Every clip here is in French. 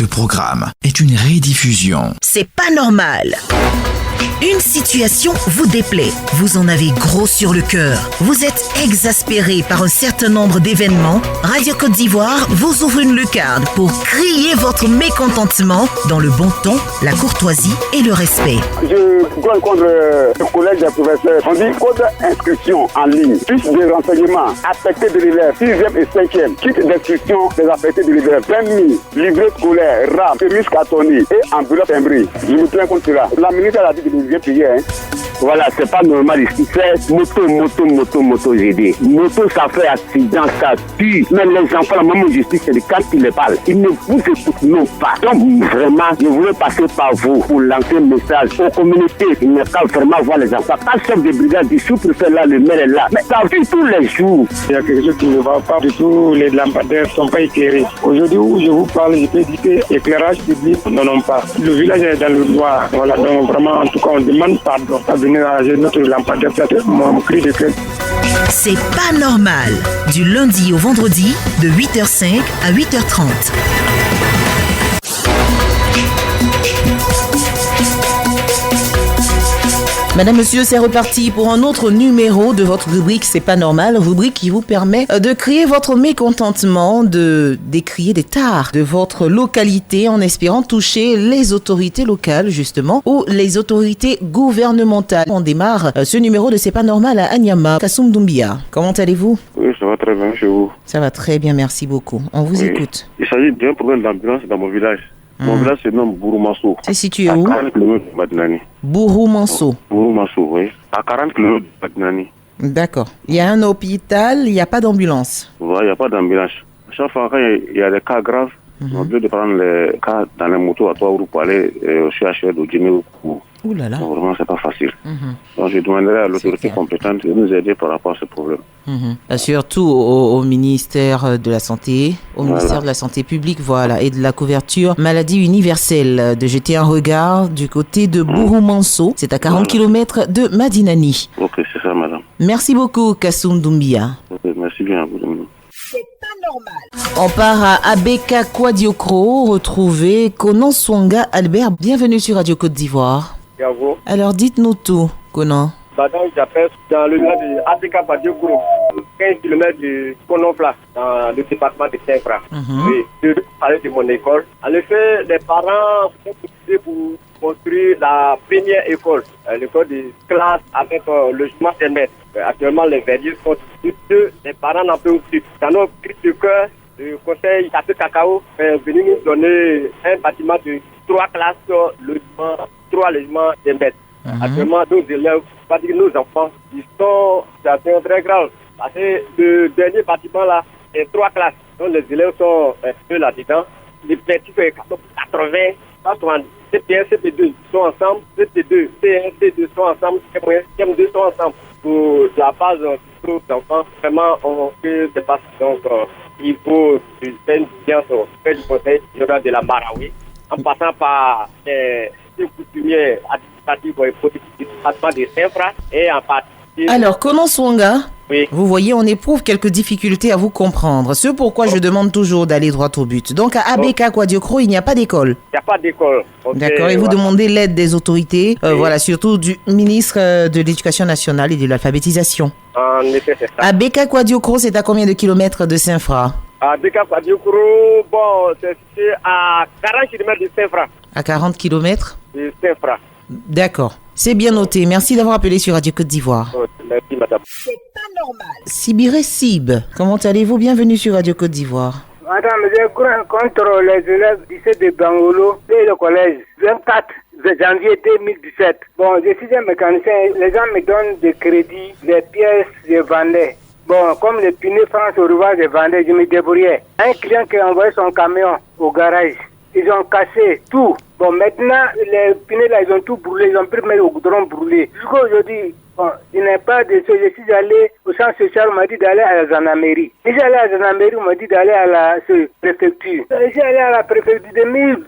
Ce programme est une rediffusion. C'est pas normal. Une situation vous déplaît, vous en avez gros sur le cœur, vous êtes exaspéré par un certain nombre d'événements. Radio Côte d'Ivoire vous ouvre une lucarne pour crier votre mécontentement dans le bon ton, la courtoisie et le respect. Je dois contre le collège des professeurs. On dit code d'inscription en ligne, fiche de renseignements, affecté de l'élève, 6e et 5e, kit d'inscription des affectés de l'élève, permis, livret scolaire, RAM, chemise cartonnée et enveloppe timbrée. Je me plains contre cela. La ministre a dit que nous devions payer. Voilà, c'est pas normal ici. C'est moto, j'ai dit. Moto, ça fait accident, ça tue. Mais les enfants, la maman justice, c'est quand ils les parlent. Ils ne vous écoutent non pas. Donc, vraiment, je voulais passer par vous pour lancer un message aux communautés. Il n'y a qu'à vraiment voir les enfants. Quand le chef de brigade du sous-préfet là, le maire est là. Mais ça vit tous les jours. Il y a quelque chose qui ne va pas du tout. Les lampadaires ne sont pas éclairés. Aujourd'hui où je vous parle, je peux dire que l'éclairage public, non pas. Le village est dans le noir. Voilà, donc vraiment, en tout cas, on demande pardon. Notre lampadaire, mon cri de cœur. C'est pas normal. Du lundi au vendredi, de 8h05 à 8h30. Madame, monsieur, c'est reparti pour un autre numéro de votre rubrique C'est pas normal, rubrique qui vous permet de crier votre mécontentement, de décrier des tares de votre localité en espérant toucher les autorités locales, justement, ou les autorités gouvernementales. On démarre ce numéro de C'est pas normal à Anyama. Kassoum Doumbia, comment allez-vous? Oui, ça va très bien chez vous. Ça va très bien, merci beaucoup. On vous écoute. Il s'agit d'un problème d'ambulance dans mon village. Mon village se nomme Bouroumasso. C'est situé où? À 40 km de Badinani. Bouroumasso, oui. À 40 km de Badinani. D'accord. Il y a un hôpital, il n'y a pas d'ambulance. Ouais, il n'y a pas d'ambulance. À chaque fois, quand il y a des cas graves, on a besoin de prendre les cas dans les motos à 3 euros pour aller au CHR de Djemé. Ouh là là. Donc, vraiment, c'est pas facile. Donc, je demanderai à l'autorité compétente de nous aider par rapport à ce problème. Surtout au ministère de la Santé, au ministère de la Santé publique, voilà, et de la couverture maladie universelle, de jeter un regard du côté de Bouroumasso. C'est à 40 km de Madinani. Ok, c'est ça, madame. Merci beaucoup, Kassoum Doumbia. Ok, merci bien à vous. C'est pas normal. On part à Abeka Kwadiokro, retrouver Conan Swanga Albert. Bienvenue sur Radio Côte d'Ivoire. Bravo. Alors dites-nous tout, Conan. Donc, j'appelle dans le village de Abeka Kwadiokro, 15 km de Kononfla, dans le département de Saint-Fra. Oui, je vais parler de mon école. En effet, les parents sont poussés pour construire la première école, l'école de classe avec logement intermédiaire. Actuellement, les verriers sont deux, les parents n'en peuvent plus. Dans notre cri de cœur, le conseil Café Cacao est venu nous donner un bâtiment de 3 classes, logement, 3 logements intermédiaires. Actuellement, nos élèves, pas dire nos enfants, ils sont en situation très grave. Parce que le dernier bâtiment là, c'est 3 classes. Donc les élèves sont un peu là-dedans. Les petits 80, 70. CP1, CP2 sont ensemble, CP2, C1, C2 sont ensemble, CM2 sont ensemble. Pour la base des enfants, vraiment, on peut dépasser. Donc, il faut faire une science auprès du conseil général de la Marawi, en passant par les coutumiers administratifs et politiques du département de Saint-Fra et en partie. Alors, Conan Swanga, oui. Vous voyez, on éprouve quelques difficultés à vous comprendre. C'est pourquoi je demande toujours d'aller droit au but. Donc, à Abeka Kwadiokro, il n'y a pas d'école. Il n'y a pas d'école. D'accord, et vous demandez l'aide des autorités, voilà, surtout du ministre de l'Éducation nationale et de l'alphabétisation. En effet, c'est ça. Abeka Kwadiokro, c'est à combien de kilomètres de Saint-Fra? Abeka Kwadiokro, bon, c'est à 40 km de Saint-Fra. À 40 km de Saint-Fra. D'accord. C'est bien noté. Merci d'avoir appelé sur Radio Côte d'Ivoire. Merci, madame. C'est pas normal. Sibiré Sib, comment allez-vous? Bienvenue sur Radio Côte d'Ivoire. Madame, je crains contre les élèves du lycée de Bangolo et le collège. 24 janvier 2017. Bon, je suis un mécanicien. Les gens me donnent des crédits, des pièces, je vendais. Bon, comme les pneus France au revoir, je vendais, je me débrouillais. Un client qui a envoyé son camion au garage. Ils ont cassé tout. Bon, maintenant, les pneus là, ils ont tout brûlé. Ils ont pris au goudron brûlé. Jusqu'à aujourd'hui, bon, il n'est pas de ce. Je suis allé au centre social, on m'a dit d'aller à la gendarmerie. Je suis allé à la gendarmerie, on m'a dit d'aller à la préfecture. Je suis allé à la préfecture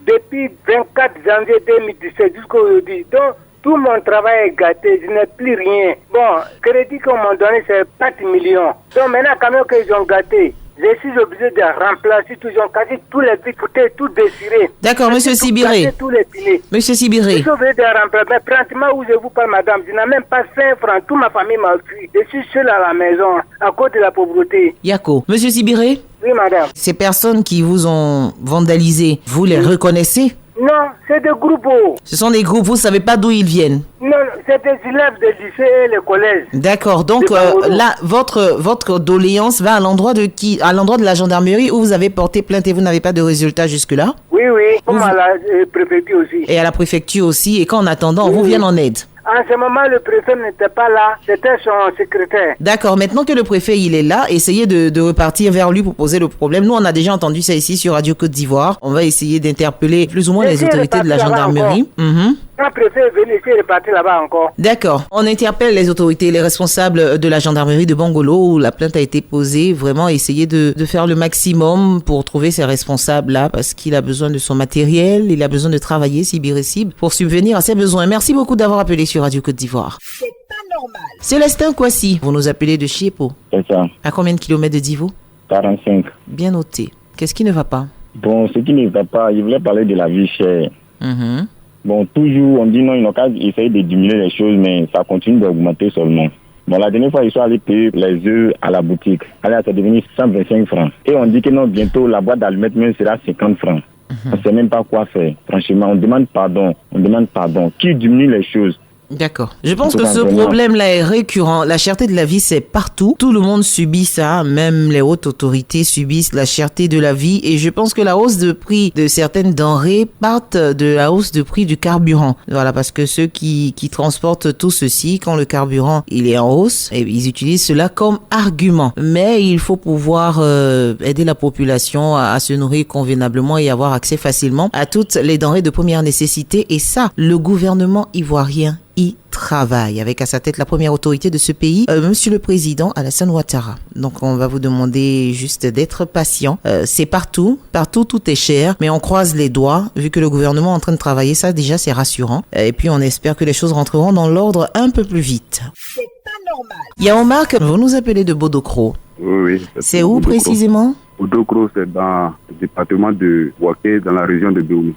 depuis 24 janvier 2017 jusqu'à aujourd'hui. Donc, tout mon travail est gâté, je n'ai plus rien. Bon, crédit qu'on m'a donné, c'est 4 millions. Donc maintenant, quand même qu'ils ont gâté, Je suis obligé de remplacer tout. Ils ont cassé tous les vitres, tout déchiré. D'accord, monsieur Sibiré. Tous les pilets. Monsieur Sibiré. Je suis obligé de remplacer. Mais pratiquement où je vous parle, madame, je n'ai même pas 5 francs. Toute ma famille m'a fui. Je suis seul à la maison à cause de la pauvreté. Yako. Monsieur Sibiré. Oui, madame. Ces personnes qui vous ont vandalisé, vous les reconnaissez? Non, c'est des groupes. Ce sont des groupes, vous ne savez pas d'où ils viennent? Non, c'est des élèves des lycées et les collèges. D'accord, donc là, votre doléance va à l'endroit de qui? À l'endroit de la gendarmerie où vous avez porté plainte et vous n'avez pas de résultat jusque-là? Oui, comme à la préfecture aussi. Et à la préfecture aussi, et qu'en attendant, on vous vienne en aide? En ce moment, le préfet n'était pas là, c'était son secrétaire. D'accord, maintenant que le préfet il est là, essayez de repartir vers lui pour poser le problème. Nous, on a déjà entendu ça ici sur Radio Côte d'Ivoire. On va essayer d'interpeller plus ou moins les autorités de la gendarmerie. Le préfet est venu ici et reparti là-bas encore. D'accord, on interpelle les autorités, les responsables de la gendarmerie de Bangolo où la plainte a été posée. Vraiment essayer de faire le maximum pour trouver ces responsables-là parce qu'il a besoin de son matériel, il a besoin de travailler, Sibiré, pour subvenir à ses besoins. Merci beaucoup d'avoir appelé sur Radio Côte d'Ivoire. C'est pas normal. Célestin Kwasi, vous nous appelez de Chiepo. C'est ça. À combien de kilomètres de Divo? 45. Bien noté. Qu'est-ce qui ne va pas? Bon, ce qui ne va pas, je voulais parler de la vie chère. Bon, toujours, on dit non, ils n'ont qu'à essayer de diminuer les choses, mais ça continue d'augmenter seulement. Bon, la dernière fois, ils sont allés payer les œufs à la boutique. Allez, c'est devenu 125 francs. Et on dit que non, bientôt, la boîte d'allumettes même sera 50 francs. On ne sait même pas quoi faire. Franchement, on demande pardon. Qui diminue les choses? D'accord. Je pense que ce problème-là est récurrent. La cherté de la vie, c'est partout. Tout le monde subit ça. Même les hautes autorités subissent la cherté de la vie. Et je pense que la hausse de prix de certaines denrées partent de la hausse de prix du carburant. Voilà, parce que ceux qui transportent tout ceci, quand le carburant il est en hausse, ils utilisent cela comme argument. Mais il faut pouvoir aider la population à se nourrir convenablement et avoir accès facilement à toutes les denrées de première nécessité. Et ça, le gouvernement ivoirien y travaille avec à sa tête la première autorité de ce pays, Monsieur le Président Alassane Ouattara. Donc on va vous demander juste d'être patient. C'est partout tout est cher, mais on croise les doigts vu que le gouvernement est en train de travailler ça déjà c'est rassurant. Et puis on espère que les choses rentreront dans l'ordre un peu plus vite. C'est pas normal. Yaomar, vous nous appelez de Bodokro. Oui. C'est où précisément? Bodokro, c'est dans le département de Ouaké, dans la région de Béoumi.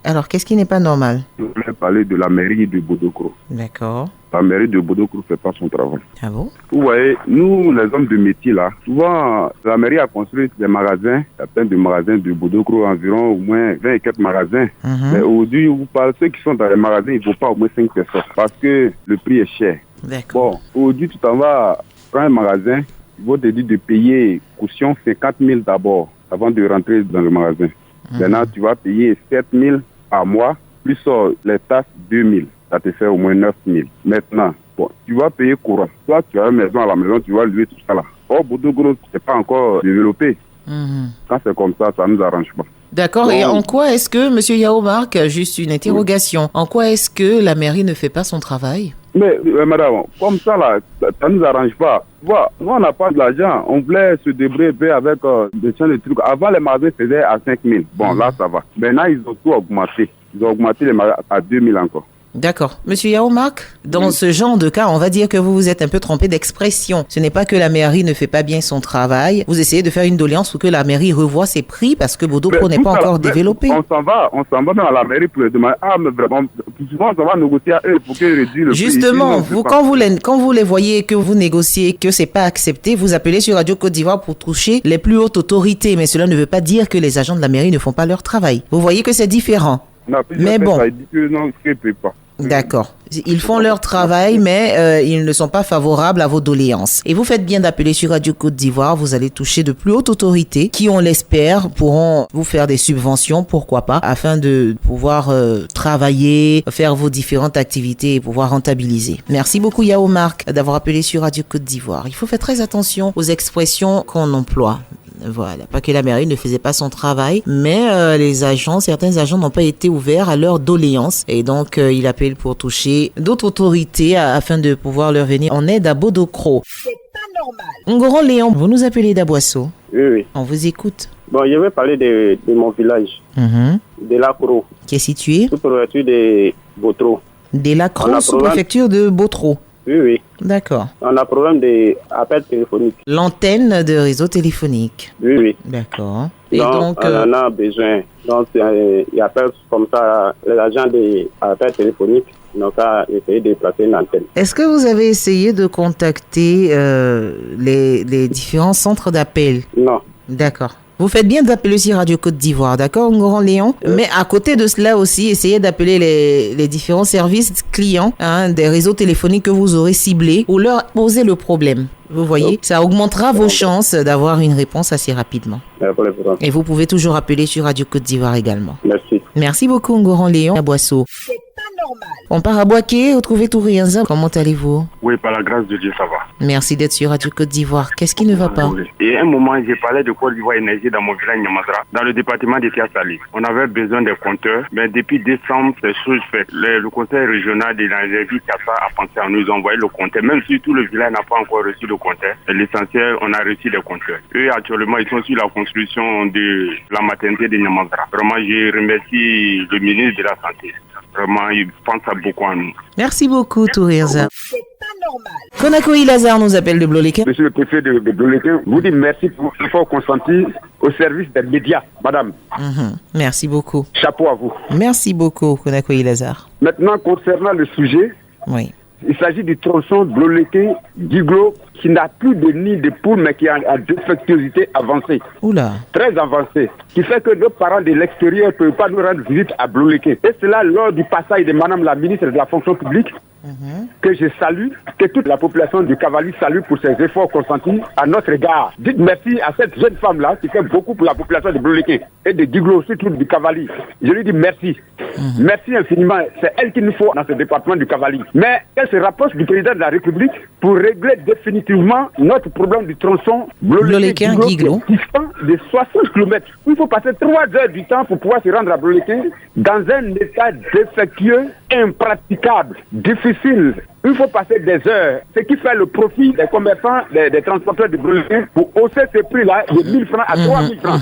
Alors, qu'est-ce qui n'est pas normal? Je voulais parler de la mairie de Bodokro. D'accord. La mairie de Bodokro ne fait pas son travail. Ah bon? Vous voyez, nous, les hommes de métier, là, souvent, la mairie a construit des magasins, il y a plein de magasins de Bodokro, environ au moins 20 et quelques magasins. Mais aujourd'hui, vous parlez, ceux qui sont dans les magasins, il ne faut pas au moins 5 personnes parce que le prix est cher. D'accord. Bon, aujourd'hui, tu t'en vas prendre un magasin, ils vont te dire de payer caution 50 000 d'abord, avant de rentrer dans le magasin. Maintenant, tu vas payer 7 000 à mois, plus les taxes 2 000. Ça te fait au moins 9 000. Maintenant, bon, tu vas payer courant. Toi, tu as une maison à la maison, tu vas louer tout ça là. Or, Bodokro, c'est pas encore développé. Quand c'est comme ça ne nous arrange pas. D'accord. Et en quoi est-ce que, Monsieur Yaomar, juste une interrogation, en quoi est-ce que la mairie ne fait pas son travail? Mais madame, comme ça là, ça nous arrange pas. Voilà, nous on n'a pas de l'argent, on voulait se débrouiller avec des trucs. Avant les magasins faisaient à 5 000. Bon là ça va. Maintenant ils ont tout augmenté. Ils ont augmenté les magasins à 2 000 encore. D'accord. Monsieur Yaomar, dans ce genre de cas, on va dire que vous vous êtes un peu trompé d'expression. Ce n'est pas que la mairie ne fait pas bien son travail. Vous essayez de faire une doléance pour que la mairie revoie ses prix parce que Bodokro n'est pas encore développé. On s'en va même à la mairie pour les demander. Ah, mais vraiment, souvent on va négocier à eux pour qu'ils réduisent le prix. Justement, quand vous les voyez que vous négociez, que c'est pas accepté, vous appelez sur Radio Côte d'Ivoire pour toucher les plus hautes autorités. Mais cela ne veut pas dire que les agents de la mairie ne font pas leur travail. Vous voyez que c'est différent. Non, mais bon. Ça, il dit que non, il ne peut pas. D'accord. Ils font leur travail, mais ils ne sont pas favorables à vos doléances. Et vous faites bien d'appeler sur Radio Côte d'Ivoire. Vous allez toucher de plus hautes autorités qui, on l'espère, pourront vous faire des subventions, pourquoi pas, afin de pouvoir travailler, faire vos différentes activités et pouvoir rentabiliser. Merci beaucoup, Yaomar, d'avoir appelé sur Radio Côte d'Ivoire. Il faut faire très attention aux expressions qu'on emploie. Voilà, pas que la mairie ne faisait pas son travail, mais certains agents n'ont pas été ouverts à leurs doléances et donc il appelle pour toucher d'autres autorités afin de pouvoir leur venir en aide à Bodokro. C'est pas normal. Ngoron Léon, vous nous appelez d'Aboisseau. Oui. On vous écoute. Bon, je vais parler de mon village, de Lacro. Qui est situé? Sous préfecture de Botro. De Lacro, sous préfecture de Botro. Oui, oui. D'accord. On a problème d'appel téléphonique. L'antenne de réseau téléphonique. Oui, oui. D'accord. Et donc on en a besoin. Donc, il appelle comme ça les agents d'appel téléphonique. Donc, à essayer de placer une antenne. Est-ce que vous avez essayé de contacter les différents centres d'appel? Non. D'accord. Vous faites bien d'appeler aussi Radio Côte d'Ivoire, d'accord, Ngoran Léon? Mais à côté de cela aussi, essayez d'appeler les différents services clients des réseaux téléphoniques que vous aurez ciblés pour leur poser le problème. Vous voyez, ça augmentera vos chances d'avoir une réponse assez rapidement. Et vous pouvez toujours appeler sur Radio Côte d'Ivoire également. Merci. Merci beaucoup, Ngoran Léon à Boisseau. C'est pas normal. On part à Boaké, retrouver Tourienza. Comment allez-vous? Oui, par la grâce de Dieu, ça va. Merci d'être sur Radio Côte d'Ivoire. Qu'est-ce qui ne va pas? Et à un moment, j'ai parlé de Côte d'Ivoire Énergie dans mon village Nyamazra, dans le département de Tiasali. On avait besoin des compteurs, mais depuis décembre, ces choses faites. Le conseil régional de l'énergie Tiassa a pensé à nous envoyer le compteur, même si tout le village n'a pas encore reçu le compteur. L'essentiel, on a reçu les compteurs. Eux, actuellement, ils sont sur la construction de la maternité de Nyamazra. Vraiment, je remercie le ministre de la Santé. Vraiment, il pense à beaucoup à nous. Merci beaucoup, Tourienza. C'est pas normal. Konakoï Lazare nous appelle de Bloléquin. Monsieur le préfet de Bloléquin, vous dit merci pour l'effort consenti au service des médias, madame. Merci beaucoup. Chapeau à vous. Merci beaucoup, Konakoï Lazare. Maintenant, concernant le sujet, oui. Il s'agit du tronçon Bloléquin-Diglo qui n'a plus de nid de poule mais qui a une défectuosité avancée. Oula. Très avancée. Qui fait que nos parents de l'extérieur ne peuvent pas nous rendre visite à Bloléquin. Et cela lors du passage de madame la ministre de la fonction publique que je salue, que toute la population du Cavali salue pour ses efforts consentis à notre égard. Dites merci à cette jeune femme-là qui fait beaucoup pour la population de Bloléquin et de Diglo, surtout du Cavali. Je lui dis merci. Merci infiniment. C'est elle qu'il nous faut dans ce département du Cavali. Mais elle se rapproche du président de la République pour régler définitivement notre problème du tronçon Bloléquin-Diglo distant de 60 km. Il faut passer 3 heures du temps pour pouvoir se rendre à Bloléquin dans un état défectueux, impraticable, difficile. Il faut passer des heures, ce qui fait le profit des commerçants, des transporteurs de Bloléquin pour hausser ces prix-là de 1000 francs à 3000 francs.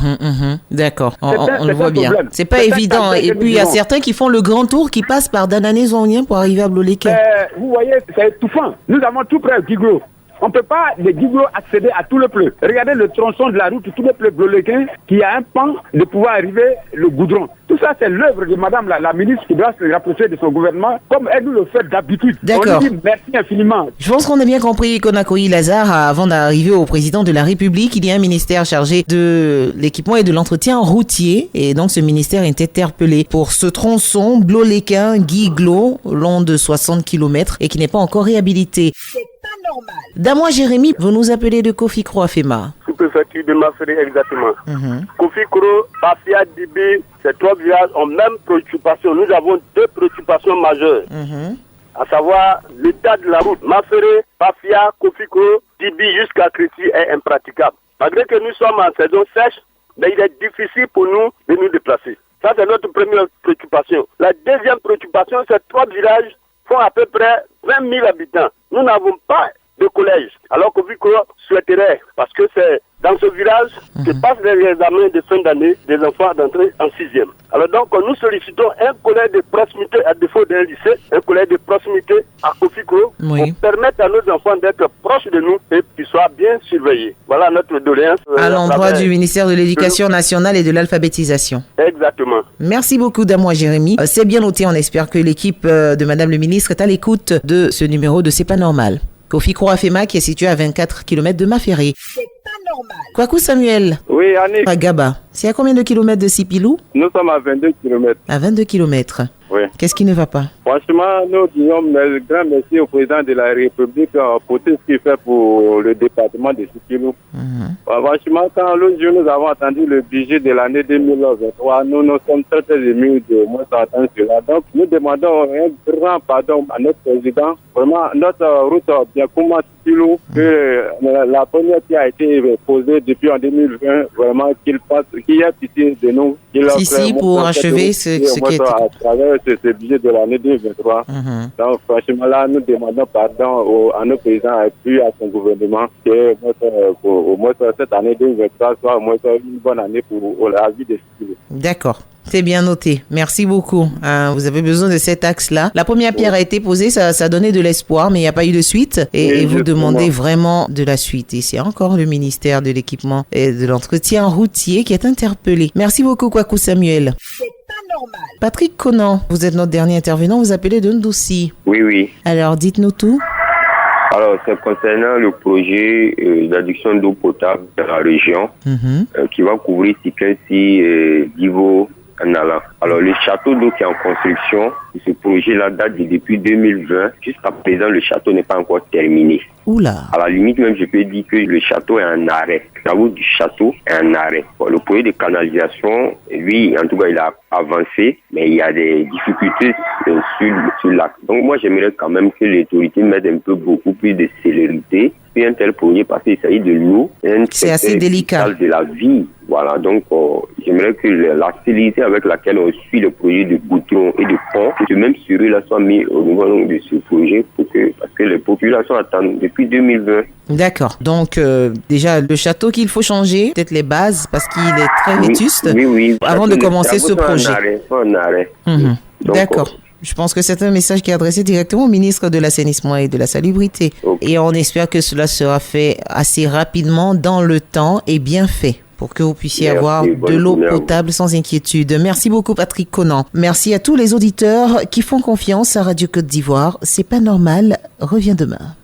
D'accord, on le voit bien. C'est pas évident. Et puis il y a certains qui font le grand tour, qui passent par Danané-Zonien pour arriver à Bloléquin. Vous voyez, c'est étouffant. Nous avons tout près de Diglo. On ne peut pas, de Diglo, accéder à tout le pleu. Regardez le tronçon de la route, tout le pleu Bloléquin, qui a un pan de pouvoir arriver le goudron. Tout ça, c'est l'œuvre de madame la ministre qui doit se rapprocher de son gouvernement, comme elle nous le fait d'habitude. D'accord. On lui dit merci infiniment. Je pense qu'on a bien compris, Konakoï Lazare, avant d'arriver au président de la République, il y a un ministère chargé de l'équipement et de l'entretien routier. Et donc, ce ministère est interpellé pour ce tronçon Bloléquin-Guiglo, long de 60 km et qui n'est pas encore réhabilité. Pas normal. Damois Jérémy, vous nous appelez de Kofi Croix-Fema. Sous-préfecture de Maféré, exactement. Kofi Kro, Bafia, Dibi, ces 3 villages ont même préoccupation. Nous avons 2 préoccupations majeures. À savoir, l'état de la route. Maféré, Bafia, Kofi Kro, Dibi jusqu'à Créti est impraticable. Malgré que nous sommes en saison sèche, mais il est difficile pour nous de nous déplacer. Ça, c'est notre première préoccupation. La deuxième préoccupation, ces 3 villages font à peu près 20 000 habitants. Nous n'avons pas de collège. Alors que vu qu'on souhaiterait, parce que c'est dans ce village que passent les examens de fin d'année des enfants d'entrée en 6e. Alors donc, nous sollicitons un collège de proximité à défaut d'un lycée, un collège de proximité à Kofiko, pour permettre à nos enfants d'être proches de nous et qu'ils soient bien surveillés. Voilà notre doléance. À l'endroit du ministère de l'Éducation nationale et de l'alphabétisation. Exactement. Merci beaucoup, Damois Jérémy. C'est bien noté, on espère que l'équipe de Madame le ministre est à l'écoute de ce numéro de C'est pas normal. Kofi Croix-Fema qui est situé à 24 km de Maféré. C'est pas normal. Kwaku Samuel. Oui, Annick. À Gaba. C'est à combien de kilomètres de Sipilou? Nous sommes à 22 km. À 22 km. Oui. Qu'est-ce qui ne va pas? Franchement, nous disons un grand merci au président de la République pour tout ce qu'il fait pour le département de Sipilou. Franchement, quand l'autre jour nous avons entendu le budget de l'année 2023, nous sommes très très émus de moins entendre cela. Donc, nous demandons un grand pardon à notre président. Vraiment, notre route bien comment Sipilou, que la première qui a été posée depuis en 2020, vraiment qu'il y ait pitié de nous. Si, pour achever ce qui est à travers ce budget de l'année 2023. Donc, franchement, là, nous demandons pardon à nos présidents et puis à son gouvernement que au moins cette année 2023 soit au moins une bonne année pour la vie des citoyens. D'accord. C'est bien noté. Merci beaucoup. Vous avez besoin de cet axe-là. La première pierre a été posée, ça donnait de l'espoir, mais il n'y a pas eu de suite. Et vous demandez vraiment de la suite. Et c'est encore le ministère de l'Équipement et de l'Entretien routier qui est interpellé. Merci beaucoup, Kwaku Samuel. C'est pas normal. Patrick Conan, vous êtes notre dernier intervenant. Vous appelez de Ndouci. Oui. Alors, dites-nous tout. Alors, c'est concernant le projet d'adduction d'eau potable dans la région qui va couvrir Tikensi, Divo, Nala. Alors, le château d'eau qui est en construction, ce projet-là date depuis 2020. Jusqu'à présent, le château n'est pas encore terminé. Oula. À la limite, même, je peux dire que le château est en arrêt. La route du château est en arrêt. Bon, le projet de canalisation, lui, en tout cas, il a avancé, mais il y a des difficultés sur l'axe. Donc, moi, j'aimerais quand même que l'autorité mette un peu beaucoup plus de célérité sur un tel projet parce qu'il s'agit de l'eau. C'est assez délicat. De la vie. Voilà, donc j'aimerais que la célérité avec laquelle on suit le projet de goudron et de pont, que même celui-là soit mis au niveau de ce projet parce que les populations attendent depuis 2020. D'accord. Donc, déjà, le château qu'il faut changer, peut-être les bases, parce qu'il est très vétuste. Oui. Avant de commencer ce projet. En arrêt. D'accord. Je pense que c'est un message qui est adressé directement au ministre de l'Assainissement et de la Salubrité. Okay. Et on espère que cela sera fait assez rapidement, dans le temps et bien fait, pour que vous puissiez avoir de l'eau potable sans inquiétude. Merci beaucoup, Patrick Conan. Merci à tous les auditeurs qui font confiance à Radio Côte d'Ivoire. C'est pas normal. Reviens demain.